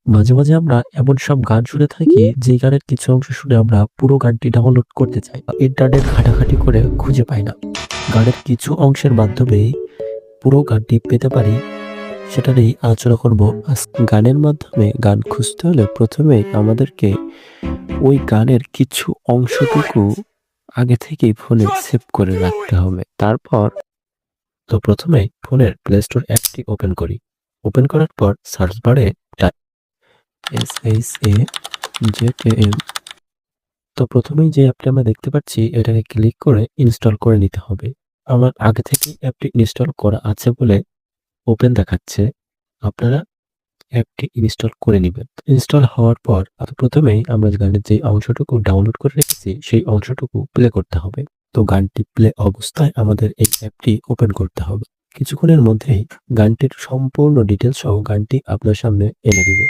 মাঝে, মাঝে আমরা এমন সব গান শুনে থাকি যেই গানের কিছু অংশ শুনে আমরা পুরো গানটি ডাউনলোড করতে চাই। ইন্টারনেট ঘাটাঘাটি করে খুঁজে পাই না। গানের কিছু অংশের মাধ্যমেই পুরো গানটি পেতে পারি, সেটা নিয়েই আলোচনা করব। গানের মাধ্যমে গান খুঁজতে হলে প্রথমেই আমাদেরকে ওই গানের কিছু অংশটুকু আগে থেকেই ফোনে সেভ করে রাখতে হবে। তারপর প্রথমেই ফোনের প্লে স্টোর অ্যাপটি ওপেন করি। ওপেন করার পর সার্চ বারে SHAZAM। প্রথমেই যে অ্যাপটি আমরা দেখতে পাচ্ছি এটাকে ক্লিক করে ইনস্টল করে নিতে হবে। আমার আগে থেকেই অ্যাপটি ইনস্টল করা আছে বলে ওপেন দেখাচ্ছে। আপনারা অ্যাপটি ইনস্টল করে নিবেন। ইনস্টল হওয়ার পর প্রথমেই আমরা গানের যে অংশটুকু ডাউনলোড করে রেখেছি সেই অংশটুকু প্লে করতে হবে। গানটি প্লে অবস্থায় আমাদের এই অ্যাপটি ওপেন করতে হবে। কিছুক্ষণের মধ্যেই গানটির সম্পূর্ণ ডিটেইলস সহ গানটি আপনার সামনে এনে দিবে।